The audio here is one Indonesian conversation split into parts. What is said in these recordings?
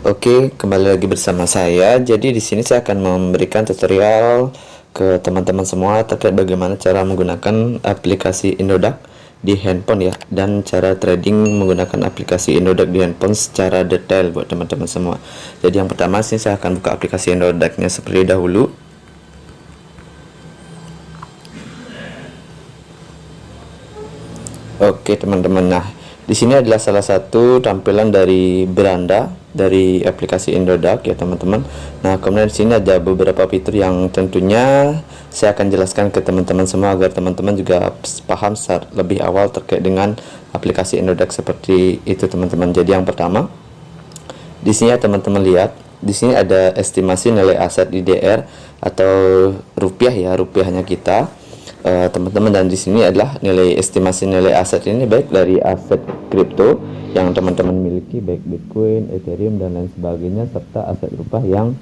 Oke, kembali lagi bersama saya. Jadi di sini saya akan memberikan tutorial ke teman-teman semua terkait bagaimana cara menggunakan aplikasi Indodax di handphone ya, dan cara trading menggunakan aplikasi Indodax di handphone secara detail buat teman-teman semua. Jadi yang pertama sih saya akan buka aplikasi Indodax-nya seperti dahulu. Oke teman-teman, nah di sini adalah salah satu tampilan dari beranda dari aplikasi Indodax ya teman-teman. Nah kemudian di sini ada beberapa fitur yang tentunya saya akan jelaskan ke teman-teman semua agar teman-teman juga paham lebih awal terkait dengan aplikasi Indodax seperti itu teman-teman. Jadi yang pertama di sini ya teman-teman lihat, di sini ada estimasi nilai aset IDR atau rupiah ya, rupiahnya kita. Teman-teman, dan di sini adalah nilai estimasi nilai aset ini baik dari aset kripto yang teman-teman miliki, baik Bitcoin, Ethereum dan lain sebagainya, serta aset rupiah yang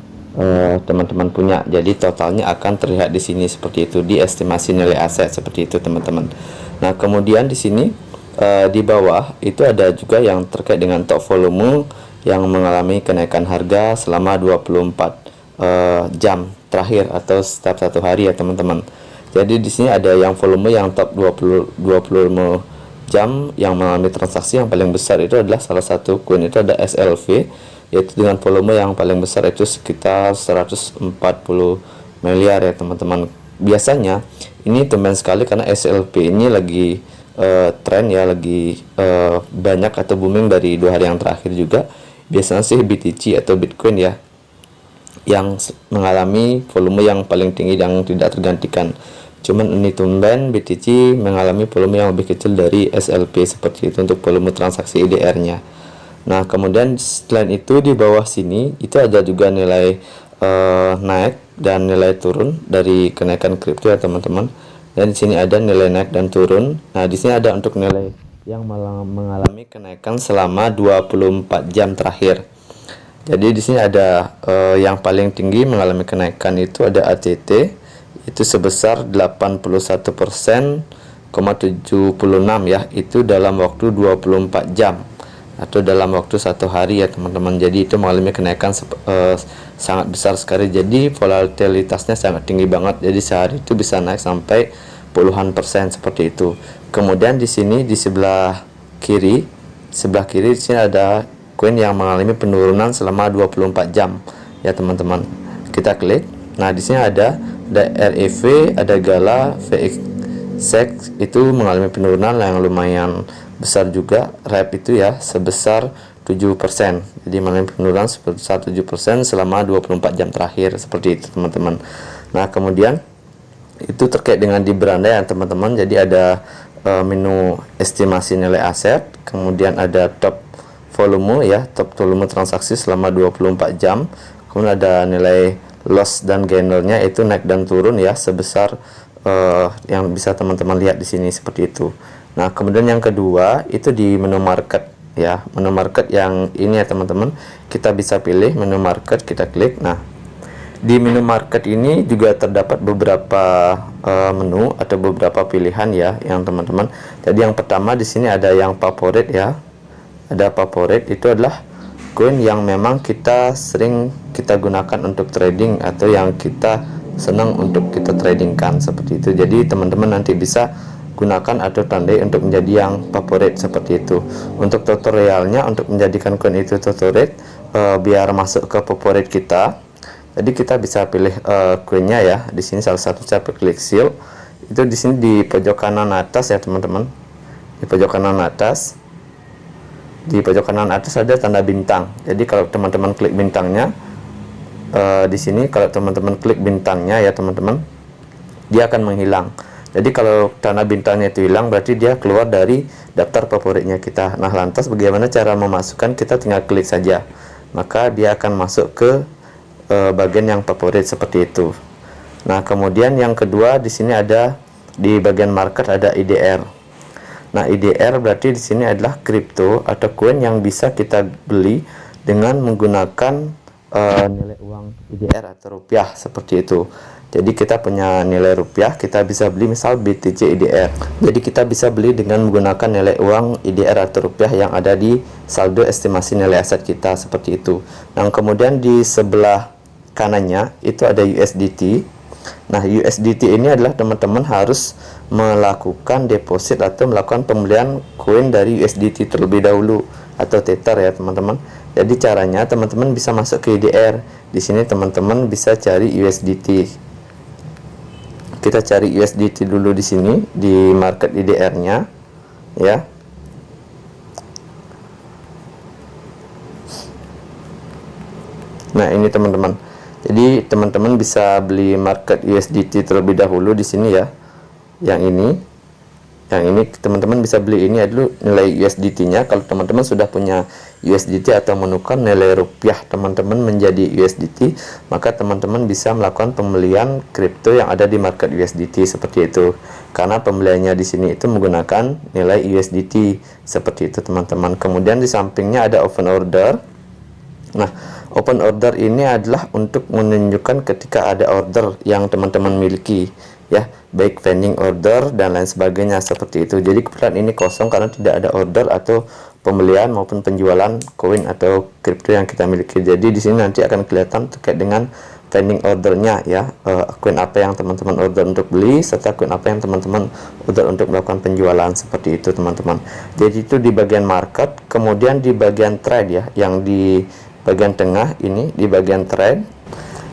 teman-teman punya. Jadi totalnya akan terlihat di sini seperti itu, di estimasi nilai aset seperti itu teman-teman. Nah kemudian di sini di bawah itu ada juga yang terkait dengan top volume yang mengalami kenaikan harga selama 24 jam terakhir atau setiap satu hari ya teman-teman. Jadi di sini ada yang volume yang top 25 jam yang mengalami transaksi yang paling besar itu adalah salah satu koin itu ada SLV, yaitu dengan volume yang paling besar itu sekitar 140 miliar ya teman-teman. Biasanya ini tumben sekali karena SLV ini lagi tren ya, lagi banyak atau booming dari 2 hari yang terakhir juga. Biasanya sih BTC atau Bitcoin ya yang mengalami volume yang paling tinggi yang tidak tergantikan. Cuman ini tumben BTC mengalami volume yang lebih kecil dari SLP seperti itu untuk volume transaksi IDR-nya. Nah, kemudian selain itu di bawah sini itu ada juga nilai naik dan nilai turun dari kenaikan kripto ya teman-teman. Dan di sini ada nilai naik dan turun. Nah, di sini ada untuk nilai yang mengalami kenaikan selama 24 jam terakhir. Jadi di sini ada yang paling tinggi mengalami kenaikan itu ada ATT, itu sebesar 81,76 ya, itu dalam waktu 24 jam atau dalam waktu 1 hari ya teman-teman. Jadi itu mengalami kenaikan sangat besar sekali. Jadi volatilitasnya sangat tinggi banget. Jadi sehari itu bisa naik sampai puluhan persen seperti itu. Kemudian di sini di sebelah kiri di sini ada koin yang mengalami penurunan selama 24 jam ya teman-teman. Kita klik. Nah, di sini ada REV, ada Gala, VXX itu mengalami penurunan yang lumayan besar juga. REP itu ya sebesar 7%. Jadi mengalami penurunan sebesar 7% selama 24 jam terakhir seperti itu teman-teman. Nah, kemudian itu terkait dengan di beranda ya teman-teman. Jadi ada menu estimasi nilai aset, kemudian ada top volume ya, top volume transaksi selama 24 jam. Kemudian ada nilai loss dan gainernya itu naik dan turun ya sebesar yang bisa teman-teman lihat di sini seperti itu. Nah, kemudian yang kedua itu di menu market ya. Menu market yang ini ya teman-teman, kita bisa pilih menu market, kita klik. Nah, di menu market ini juga terdapat beberapa menu atau beberapa pilihan ya yang teman-teman. Jadi yang pertama di sini ada yang favorit ya. Ada favorit itu adalah koin yang memang kita sering kita gunakan untuk trading atau yang kita senang untuk kita tradingkan seperti itu. Jadi teman-teman nanti bisa gunakan atau tandai untuk menjadi yang favorit seperti itu. Untuk tutorialnya untuk menjadikan koin itu favorit biar masuk ke favorit kita. Jadi kita bisa pilih koinnya ya. Di sini salah satu cara klik seal. Itu di sini di pojok kanan atas ya teman-teman. Di pojok kanan atas. Di pojok kanan atas ada tanda bintang. Jadi kalau teman-teman klik bintangnya di sini, kalau teman-teman klik bintangnya ya teman-teman, dia akan menghilang. Jadi kalau tanda bintangnya itu hilang berarti dia keluar dari daftar favoritnya kita. Nah, lantas bagaimana cara memasukkan? Kita tinggal klik saja, maka dia akan masuk ke bagian yang favorit seperti itu. Nah, kemudian yang kedua di sini ada di bagian market ada IDR. Nah, IDR berarti di sini adalah kripto atau koin yang bisa kita beli dengan menggunakan nilai uang IDR atau rupiah seperti itu. Jadi kita punya nilai rupiah, kita bisa beli misal BTC IDR. Jadi kita bisa beli dengan menggunakan nilai uang IDR atau rupiah yang ada di saldo estimasi nilai aset kita seperti itu. Nah, kemudian di sebelah kanannya itu ada USDT. Nah, USDT ini adalah teman-teman harus melakukan deposit atau melakukan pembelian koin dari USDT terlebih dahulu atau Tether ya teman-teman. Jadi caranya teman-teman bisa masuk ke IDR. Di sini teman-teman bisa cari USDT. Kita cari USDT dulu di sini di market IDR-nya ya. Nah, ini teman-teman. Jadi teman-teman bisa beli market USDT terlebih dahulu di sini ya. Yang ini teman-teman bisa beli ini dulu nilai USDT-nya. Kalau teman-teman sudah punya USDT atau menukar nilai rupiah teman-teman menjadi USDT, maka teman-teman bisa melakukan pembelian kripto yang ada di market USDT seperti itu. Karena pembeliannya di sini itu menggunakan nilai USDT seperti itu teman-teman. Kemudian di sampingnya ada open order. Nah, open order ini adalah untuk menunjukkan ketika ada order yang teman-teman miliki ya, baik pending order dan lain sebagainya seperti itu. Jadi kebetulan ini kosong karena tidak ada order atau pembelian maupun penjualan koin atau kripto yang kita miliki. Jadi di sini nanti akan kelihatan terkait dengan pending ordernya ya, koin apa yang teman-teman order untuk beli serta koin apa yang teman-teman order untuk melakukan penjualan seperti itu teman-teman. Jadi itu di bagian market. Kemudian di bagian trade ya, yang di bagian tengah ini di bagian trade.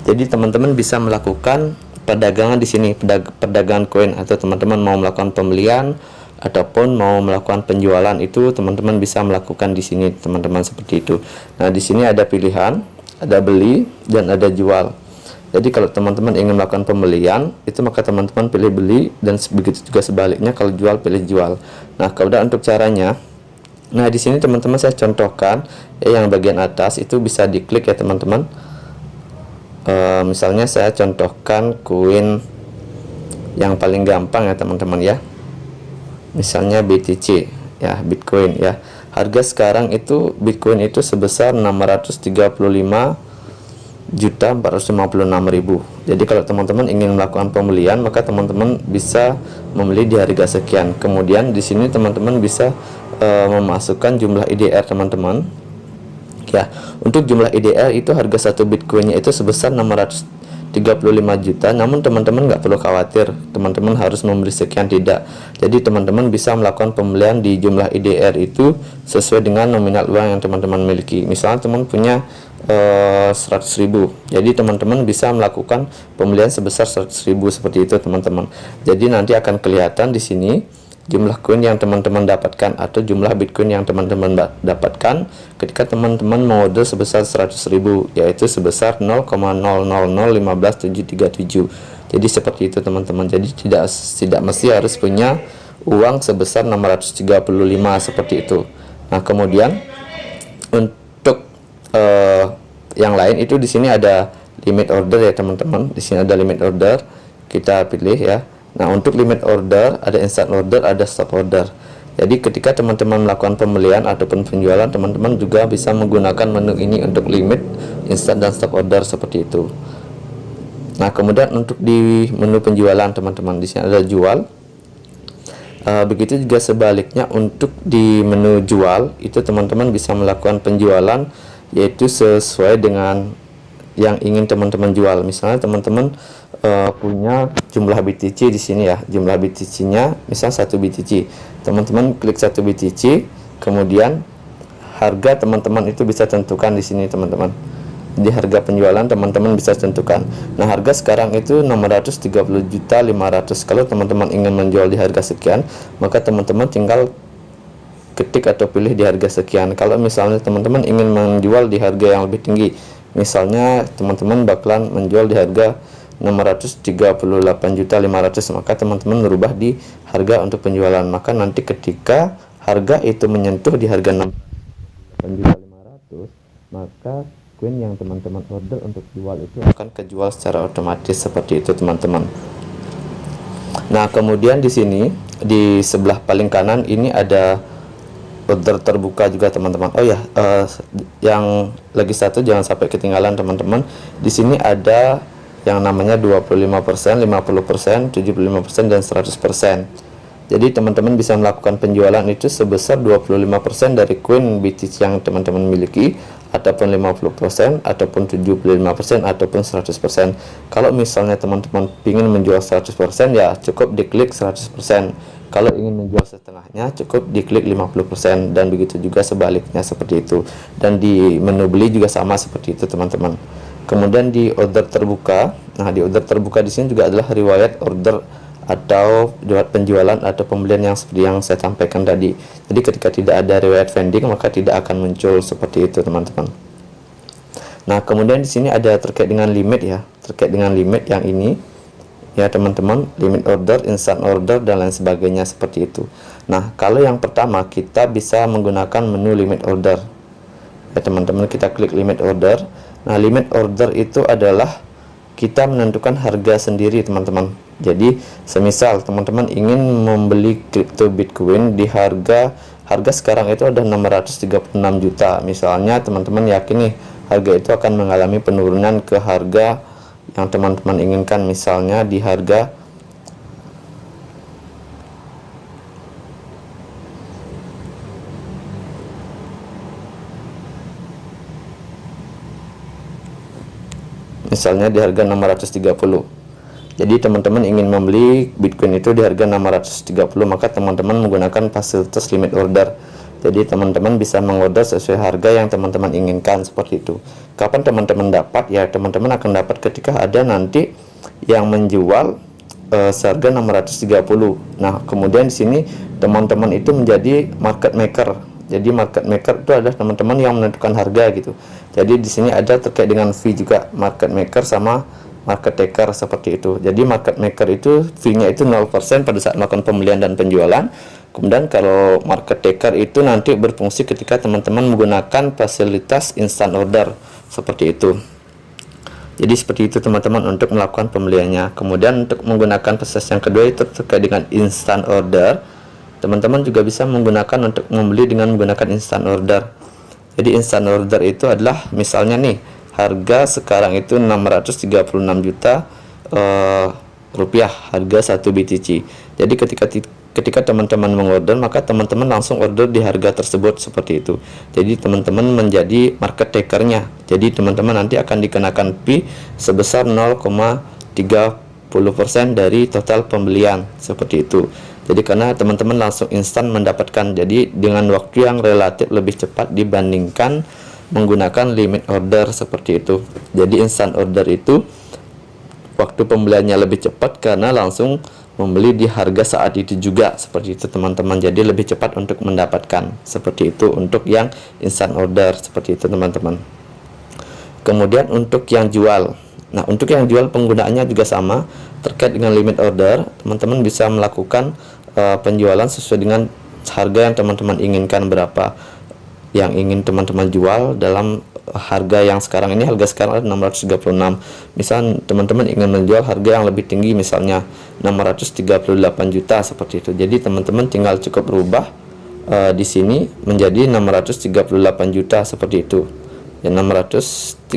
Jadi teman-teman bisa melakukan perdagangan di sini, perdagangan koin, atau teman-teman mau melakukan pembelian ataupun mau melakukan penjualan, itu teman-teman bisa melakukan di sini teman-teman seperti itu. Nah, di sini ada pilihan, ada beli dan ada jual. Jadi kalau teman-teman ingin melakukan pembelian itu maka teman-teman pilih beli, dan begitu juga sebaliknya kalau jual pilih jual. Nah, kalau untuk caranya, nah di sini teman-teman saya contohkan yang bagian atas itu bisa diklik ya teman-teman. Misalnya saya contohkan koin yang paling gampang ya teman-teman ya, misalnya BTC ya, Bitcoin ya. Harga sekarang itu Bitcoin itu sebesar 635.456.000. Jadi kalau teman-teman ingin melakukan pembelian maka teman-teman bisa membeli di harga sekian. Kemudian di sini teman-teman bisa memasukkan jumlah IDR teman-teman. Ya, untuk jumlah IDR itu harga satu Bitcoinnya itu sebesar 635 juta. Namun teman-teman nggak perlu khawatir, teman-teman harus membeli sekian, tidak. Jadi teman-teman bisa melakukan pembelian di jumlah IDR itu sesuai dengan nominal uang yang teman-teman miliki. Misalnya teman punya 100.000, jadi teman-teman bisa melakukan pembelian sebesar 100.000 seperti itu teman-teman. Jadi nanti akan kelihatan di sini jumlah koin yang teman-teman dapatkan atau jumlah Bitcoin yang teman-teman dapatkan ketika teman-teman order sebesar 100.000, yaitu sebesar 0,0001537. Jadi seperti itu teman-teman. Jadi tidak mesti harus punya uang sebesar 635 seperti itu. Nah, kemudian untuk yang lain itu di sini ada limit order ya teman-teman. Di sini ada limit order, kita pilih ya. Nah, untuk limit order ada instant order, ada stop order. Jadi ketika teman-teman melakukan pembelian ataupun penjualan, teman-teman juga bisa menggunakan menu ini untuk limit, instant, dan stop order seperti itu. Nah, kemudian untuk di menu penjualan teman-teman di sini ada jual. Begitu juga sebaliknya untuk di menu jual itu teman-teman bisa melakukan penjualan yaitu sesuai dengan yang ingin teman-teman jual. Misalnya teman-teman punya jumlah BTC di sini ya, jumlah BTC-nya misal 1 BTC. Teman-teman klik 1 BTC, kemudian harga teman-teman itu bisa tentukan di sini teman-teman. Di harga penjualan teman-teman bisa tentukan. Nah, harga sekarang itu 630.500. Kalau teman-teman ingin menjual di harga sekian, maka teman-teman tinggal ketik atau pilih di harga sekian. Kalau misalnya teman-teman ingin menjual di harga yang lebih tinggi, misalnya teman-teman bakalan menjual di harga 638.500.000, maka teman-teman merubah di harga untuk penjualan. Maka nanti ketika harga itu menyentuh di harga 638.500, maka koin yang teman-teman order untuk jual itu akan kejual secara otomatis seperti itu teman-teman. Nah, kemudian di sini di sebelah paling kanan ini ada order terbuka juga teman-teman. Oh ya, yang lagi satu jangan sampai ketinggalan teman-teman. Di sini ada yang namanya 25%, 50%, 75% dan 100%. Jadi teman-teman bisa melakukan penjualan itu sebesar 25% dari koin BTC yang teman-teman miliki, ataupun 50%, ataupun 75%, ataupun 100%. Kalau misalnya teman-teman ingin menjual 100%, ya cukup diklik 100%. Kalau ingin menjual setengahnya, cukup diklik 50%, dan begitu juga sebaliknya seperti itu. Dan di menu beli juga sama seperti itu teman-teman. Kemudian di order terbuka, nah di order terbuka di sini juga adalah riwayat order atau riwayat penjualan atau pembelian yang seperti yang saya sampaikan tadi. Jadi ketika tidak ada riwayat vending, maka tidak akan muncul seperti itu teman-teman. Nah kemudian di sini ada terkait dengan limit ya, terkait dengan limit yang ini ya teman-teman, limit order, instant order dan lain sebagainya seperti itu. Nah kalau yang pertama kita bisa menggunakan menu limit order ya teman-teman, kita klik limit order. Nah limit order itu adalah kita menentukan harga sendiri teman-teman. Jadi semisal teman-teman ingin membeli kripto Bitcoin di harga sekarang itu ada 636 juta. Misalnya teman-teman yakin nih harga itu akan mengalami penurunan ke harga yang teman-teman inginkan, misalnya di harga misalnya di harga 630. Jadi teman-teman ingin membeli Bitcoin itu di harga 630, maka teman-teman menggunakan fasilitas limit order. Jadi teman-teman bisa mengorder sesuai harga yang teman-teman inginkan seperti itu. Kapan teman-teman dapat? Ya teman-teman akan dapat ketika ada nanti yang menjual seharga 630. Nah, kemudian di sini teman-teman itu menjadi market maker. Jadi market maker itu adalah teman-teman yang menentukan harga gitu. Jadi di sini ada terkait dengan fee juga, market maker sama market taker seperti itu. Jadi market maker itu fee-nya itu 0% pada saat melakukan pembelian dan penjualan. Kemudian kalau market taker itu nanti berfungsi ketika teman-teman menggunakan fasilitas instant order seperti itu. Jadi seperti itu teman-teman untuk melakukan pembeliannya. Kemudian untuk menggunakan proses yang kedua itu terkait dengan instant order. Teman-teman juga bisa menggunakan untuk membeli dengan menggunakan instant order. Jadi instant order itu adalah misalnya nih harga sekarang itu 636 juta rupiah harga 1 BTC. Jadi ketika teman-teman mengorder, maka teman-teman langsung order di harga tersebut seperti itu. Jadi teman-teman menjadi market takernya. Jadi teman-teman nanti akan dikenakan fee sebesar 0,30% dari total pembelian seperti itu. Jadi karena teman-teman langsung instan mendapatkan, jadi dengan waktu yang relatif lebih cepat dibandingkan menggunakan limit order seperti itu. Jadi instant order itu waktu pembeliannya lebih cepat karena langsung membeli di harga saat itu juga seperti itu teman-teman. Jadi lebih cepat untuk mendapatkan seperti itu untuk yang instant order seperti itu teman-teman. Kemudian untuk yang jual, nah untuk yang jual penggunaannya juga sama terkait dengan limit order. Teman-teman bisa melakukan penjualan sesuai dengan harga yang teman-teman inginkan, berapa yang ingin teman-teman jual dalam harga yang sekarang ini. Harga sekarang ada 636. Misal teman-teman ingin menjual harga yang lebih tinggi, misalnya 638 juta seperti itu. Jadi teman-teman tinggal cukup rubah di sini menjadi 638 juta seperti itu. Ya 638,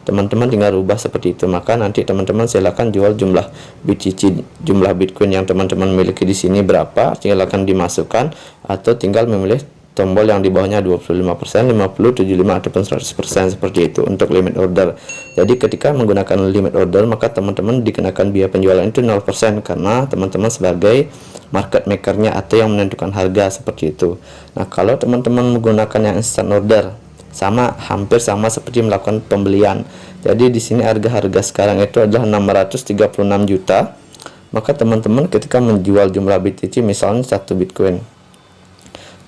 teman-teman tinggal rubah seperti itu. Maka nanti teman-teman silakan jual jumlah BTC, jumlah Bitcoin yang teman-teman miliki di sini berapa, silakan dimasukkan atau tinggal memilih tombol yang di bawahnya 25%, 50, 75 ataupun 100% seperti itu untuk limit order. Jadi ketika menggunakan limit order, maka teman-teman dikenakan biaya penjualan itu 0% karena teman-teman sebagai market makernya atau yang menentukan harga seperti itu. Nah, kalau teman-teman menggunakan yang instant order, hampir sama seperti melakukan pembelian. Jadi di sini harga sekarang itu adalah 636 juta. Maka teman-teman ketika menjual jumlah BTC, misalnya 1 Bitcoin,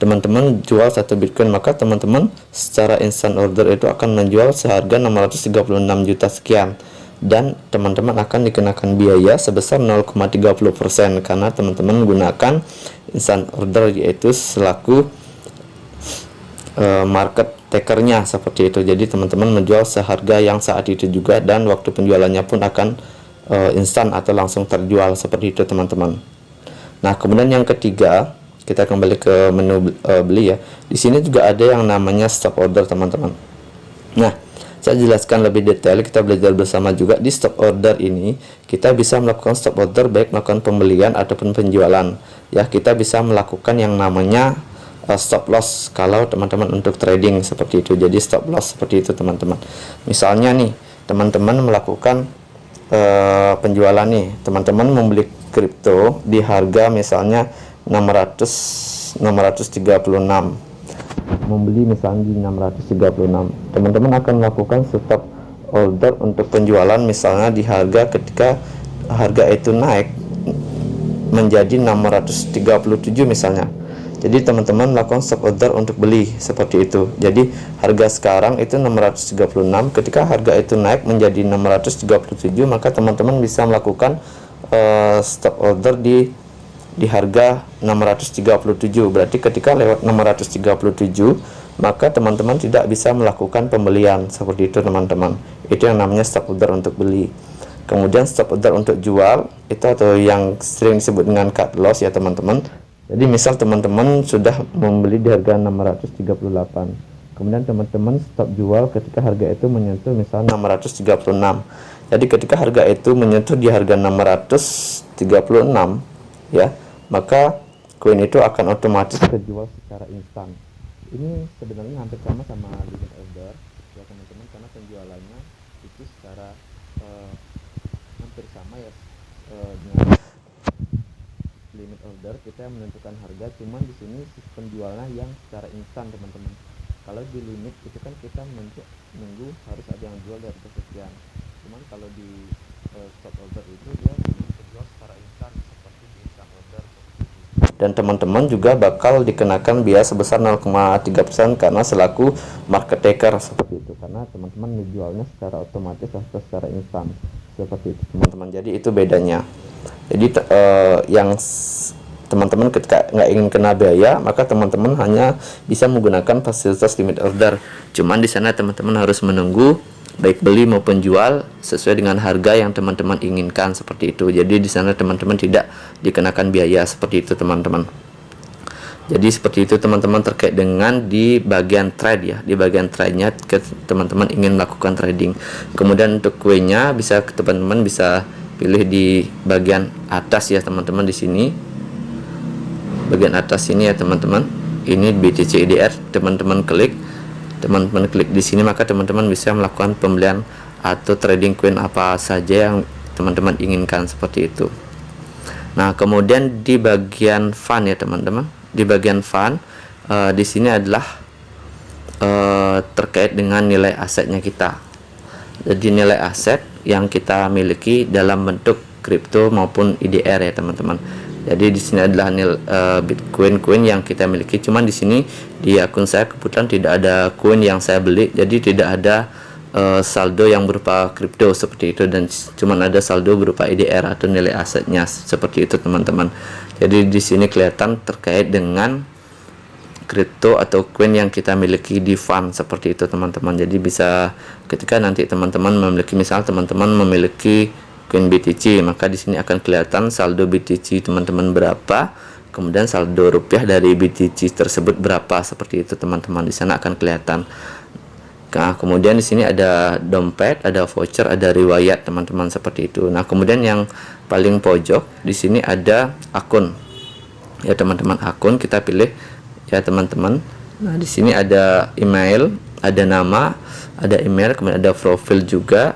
teman-teman jual 1 Bitcoin, maka teman-teman secara instant order itu akan menjual seharga 636 juta sekian, dan teman-teman akan dikenakan biaya sebesar 0,30% karena teman-teman menggunakan instant order, yaitu selaku market takernya seperti itu. Jadi teman-teman menjual seharga yang saat itu juga, dan waktu penjualannya pun akan instan atau langsung terjual seperti itu teman-teman. Nah kemudian yang ketiga kita kembali ke menu beli ya. Di sini juga ada yang namanya stop order teman-teman. Nah, saya jelaskan lebih detail, kita belajar bersama juga. Di stop order ini kita bisa melakukan stop order baik melakukan pembelian ataupun penjualan ya. Kita bisa melakukan yang namanya stop loss kalau teman-teman untuk trading seperti itu. Jadi stop loss seperti itu teman-teman. Misalnya nih teman-teman melakukan penjualan nih, teman-teman membeli kripto di harga misalnya 636, membeli misalnya di 636, teman-teman akan melakukan stop order untuk penjualan misalnya di harga ketika harga itu naik menjadi 637 misalnya. Jadi teman-teman melakukan stop order untuk beli seperti itu. Jadi harga sekarang itu 636, ketika harga itu naik menjadi 637, maka teman-teman bisa melakukan stop order di harga 637. Berarti ketika lewat 637, maka teman-teman tidak bisa melakukan pembelian seperti itu teman-teman. Itu yang namanya stop order untuk beli. Kemudian stop order untuk jual itu atau yang sering disebut dengan cut loss ya teman-teman. Jadi misal teman-teman sudah membeli di harga 638, kemudian teman-teman stop jual ketika harga itu menyentuh misal 636. Jadi ketika harga itu menyentuh di harga 636 ya, maka koin itu akan otomatis terjual secara instan. Ini sebenarnya hampir sama limit order ya teman-teman, karena penjualannya itu secara hampir sama ya dengan limit order. Kita menentukan harga, cuman di sini penjualnya yang secara instan teman-teman. Kalau di limit itu kan kita menunggu harus ada yang jual dari sekian, cuman kalau di stop order itu dia terjual secara instan seperti di instant order. Dan teman-teman juga bakal dikenakan biaya sebesar 0,3% karena selaku market taker seperti itu, karena teman-teman menjualnya secara otomatis atau secara instan seperti itu teman-teman. Jadi itu bedanya. Jadi yang teman-teman ketika nggak ingin kena biaya, maka teman-teman hanya bisa menggunakan fasilitas limit order. Cuman di sana teman-teman harus menunggu baik beli maupun jual sesuai dengan harga yang teman-teman inginkan seperti itu. Jadi di sana teman-teman tidak dikenakan biaya seperti itu teman-teman. Jadi seperti itu teman-teman terkait dengan di bagian trade ya. Di bagian trade-nya teman-teman ingin melakukan trading. Kemudian untuk kuenya bisa teman-teman bisa pilih di bagian atas ya teman-teman. Di sini bagian atas ini ya teman-teman, ini BTC IDR. Teman-teman klik di sini, maka teman-teman bisa melakukan pembelian atau trading coin apa saja yang teman-teman inginkan seperti itu. Nah kemudian di bagian fund ya teman-teman, di bagian fund di sini adalah terkait dengan nilai asetnya kita. Jadi nilai aset yang kita miliki dalam bentuk kripto maupun IDR ya teman-teman. Jadi di sini adalah Bitcoin yang kita miliki. Cuman di sini di akun saya kebetulan tidak ada koin yang saya beli, jadi tidak ada saldo yang berupa kripto seperti itu, dan cuman ada saldo berupa IDR atau nilai asetnya seperti itu teman-teman. Jadi di sini kelihatan terkait dengan kripto atau koin yang kita miliki di fund seperti itu teman-teman. Jadi bisa ketika nanti teman-teman memiliki, misal teman-teman memiliki koin BTC, maka di sini akan kelihatan saldo BTC teman-teman berapa, kemudian saldo rupiah dari BTC tersebut berapa seperti itu teman-teman. Di sana akan kelihatan. Nah, kemudian di sini ada dompet, ada voucher, ada riwayat teman-teman seperti itu. Nah, kemudian yang paling pojok di sini ada akun. Ya teman-teman, akun kita pilih ya teman-teman. Nah, di sini ada email, ada nama, ada email, kemudian ada profil juga,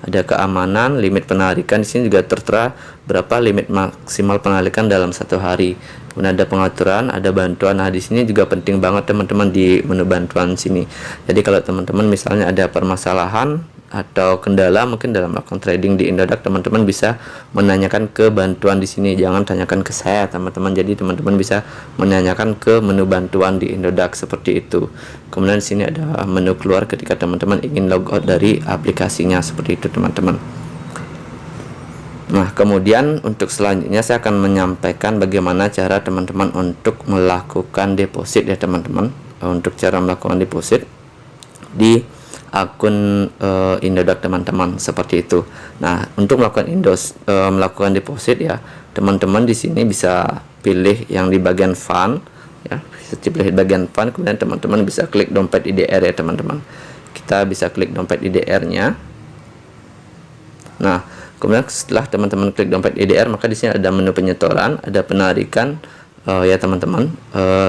ada keamanan, limit penarikan. Di sini juga tertera berapa limit maksimal penarikan dalam satu hari. Kemudian ada pengaturan, ada bantuan. Nah, di sini juga penting banget teman-teman di menu bantuan sini. Jadi kalau teman-teman misalnya ada permasalahan atau kendala mungkin dalam melakukan trading di Indodax, teman-teman bisa menanyakan ke bantuan di sini. Jangan tanyakan ke saya, teman-teman. Jadi teman-teman bisa menanyakan ke menu bantuan di Indodax seperti itu. Kemudian di sini ada menu keluar ketika teman-teman ingin logout dari aplikasinya seperti itu, teman-teman. Nah, kemudian untuk selanjutnya saya akan menyampaikan bagaimana cara teman-teman untuk melakukan deposit ya teman-teman. Untuk cara melakukan deposit di akun Indodax teman-teman, seperti itu. Nah, untuk melakukan melakukan deposit ya, teman-teman di sini bisa pilih yang di bagian fund ya, bisa pilih bagian fund, kemudian teman-teman bisa klik dompet IDR ya teman-teman. Kita bisa klik dompet IDR-nya. Nah, kemudian setelah teman-teman klik dompet IDR, maka di sini ada menu penyetoran, ada penarikan ya teman-teman,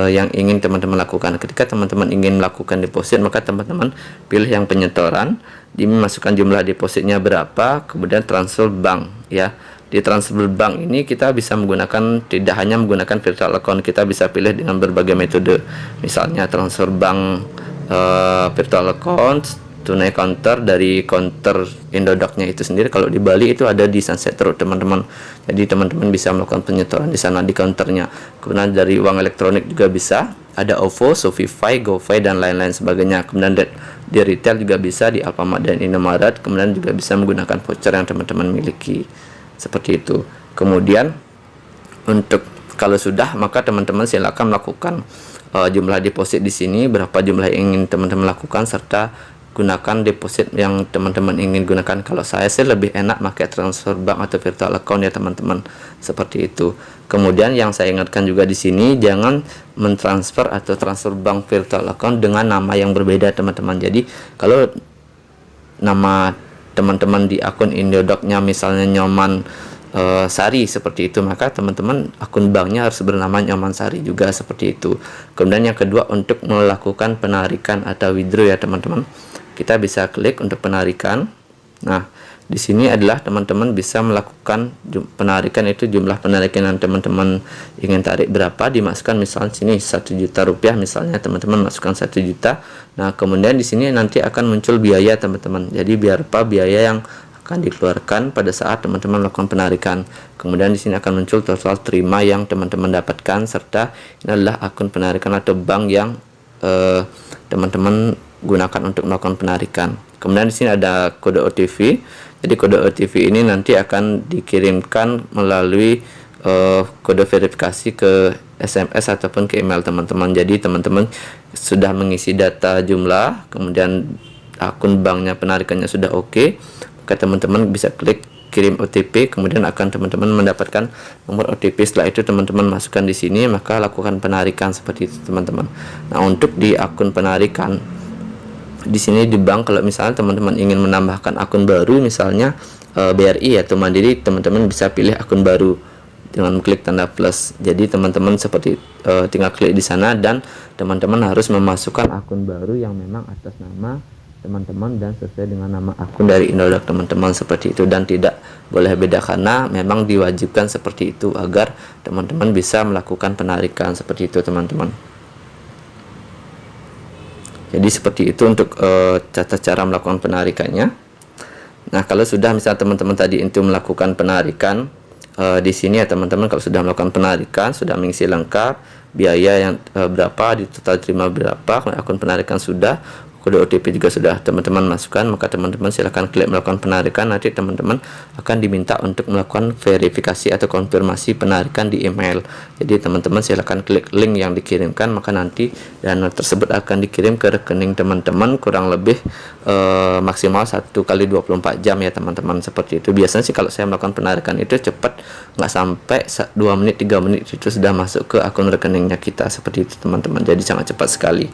yang ingin teman-teman lakukan. Ketika teman-teman ingin melakukan deposit, maka teman-teman pilih yang penyetoran, dimasukkan jumlah depositnya berapa, kemudian transfer bank ya. Di transfer bank ini kita bisa menggunakan, tidak hanya menggunakan virtual account, kita bisa pilih dengan berbagai metode, misalnya transfer bank virtual account, tunai counter dari counter Indodax-nya itu sendiri. Kalau di Bali itu ada di Sunset Road teman-teman, jadi teman-teman bisa melakukan penyetoran di sana di counternya. Kemudian dari uang elektronik juga bisa, ada OVO, Shopify, GoPay dan lain-lain sebagainya. Kemudian di retail juga bisa, di Alfamart dan Indomaret. Kemudian juga bisa menggunakan voucher yang teman-teman miliki, seperti itu. Kemudian untuk kalau sudah, maka teman-teman silakan melakukan jumlah deposit di sini, berapa jumlah yang ingin teman-teman lakukan, serta gunakan deposit yang teman-teman ingin gunakan. Kalau saya sih lebih enak pakai transfer bank atau virtual account ya teman-teman, seperti itu. Kemudian yang saya ingatkan juga di sini, jangan mentransfer atau transfer bank virtual account dengan nama yang berbeda teman-teman. Jadi kalau nama teman-teman di akun Indodax-nya misalnya Nyoman Sari seperti itu, maka teman-teman akun banknya harus bernama Nyoman Sari juga, seperti itu. Kemudian yang kedua, untuk melakukan penarikan atau withdraw ya teman-teman, kita bisa klik untuk penarikan. Nah, di sini adalah teman-teman bisa melakukan penarikan, itu jumlah penarikan yang teman-teman ingin tarik berapa, dimasukkan misalnya sini 1 juta rupiah misalnya, teman-teman masukkan 1 juta. Nah, kemudian di sini nanti akan muncul biaya teman-teman. Jadi berapa biaya yang akan dikeluarkan pada saat teman-teman melakukan penarikan. Kemudian di sini akan muncul total terima yang teman-teman dapatkan, serta ini adalah akun penarikan atau bank yang teman-teman gunakan untuk melakukan penarikan. Kemudian di sini ada kode OTP. Jadi kode OTP ini nanti akan dikirimkan melalui kode verifikasi ke SMS ataupun ke email teman-teman. Jadi teman-teman sudah mengisi data jumlah, kemudian akun banknya penarikannya sudah oke, maka teman-teman bisa klik kirim OTP, kemudian akan teman-teman mendapatkan nomor OTP. Setelah itu teman-teman masukkan di sini, maka lakukan penarikan, seperti itu teman-teman. Nah, untuk di akun penarikan di sini di bank, kalau misalnya teman-teman ingin menambahkan akun baru, misalnya BRI atau Mandiri, teman-teman bisa pilih akun baru dengan klik tanda plus. Jadi teman-teman seperti tinggal klik di sana, dan teman-teman harus memasukkan akun baru yang memang atas nama teman-teman dan sesuai dengan nama akun dari Indodax teman-teman, seperti itu. Dan tidak boleh beda, karena memang diwajibkan seperti itu agar teman-teman bisa melakukan penarikan, seperti itu teman-teman. Jadi seperti itu untuk tata cara melakukan penarikannya. Nah, kalau sudah misal teman-teman tadi itu melakukan penarikan di sini ya teman-teman, kalau sudah melakukan penarikan, sudah mengisi lengkap biaya yang berapa, di total terima berapa, akun penarikan sudah, kode OTP juga sudah teman-teman masukkan, maka teman-teman silahkan klik melakukan penarikan. Nanti teman-teman akan diminta untuk melakukan verifikasi atau konfirmasi penarikan di email. Jadi teman-teman silahkan klik link yang dikirimkan, maka nanti dana tersebut akan dikirim ke rekening teman-teman kurang lebih maksimal 1 kali 24 jam ya teman-teman, seperti itu. Biasanya sih kalau saya melakukan penarikan itu cepat, nggak sampai 2 menit 3 menit itu sudah masuk ke akun rekeningnya kita, seperti itu teman-teman. Jadi sangat cepat sekali.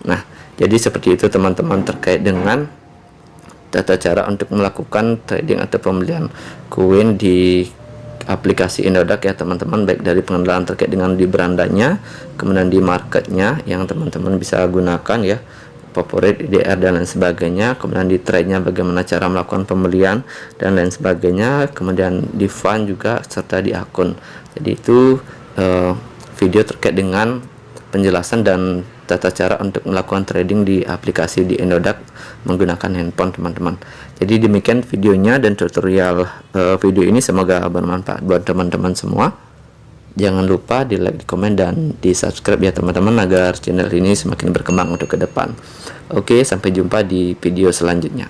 Nah, jadi seperti itu teman-teman terkait dengan tata cara untuk melakukan trading atau pembelian koin di aplikasi Indodax ya teman-teman, baik dari pengenalan terkait dengan di berandanya, kemudian di marketnya yang teman-teman bisa gunakan ya, favorit, IDR dan lain sebagainya, kemudian di trade-nya bagaimana cara melakukan pembelian dan lain sebagainya, kemudian di fund juga, serta di akun. Jadi itu video terkait dengan penjelasan dan tata cara untuk melakukan trading di aplikasi di Indodax menggunakan handphone teman-teman. Jadi demikian videonya dan tutorial video ini, semoga bermanfaat buat teman-teman semua. Jangan lupa di like, di komen, dan di subscribe ya teman-teman, agar channel ini semakin berkembang untuk ke depan. Oke, sampai jumpa di video selanjutnya.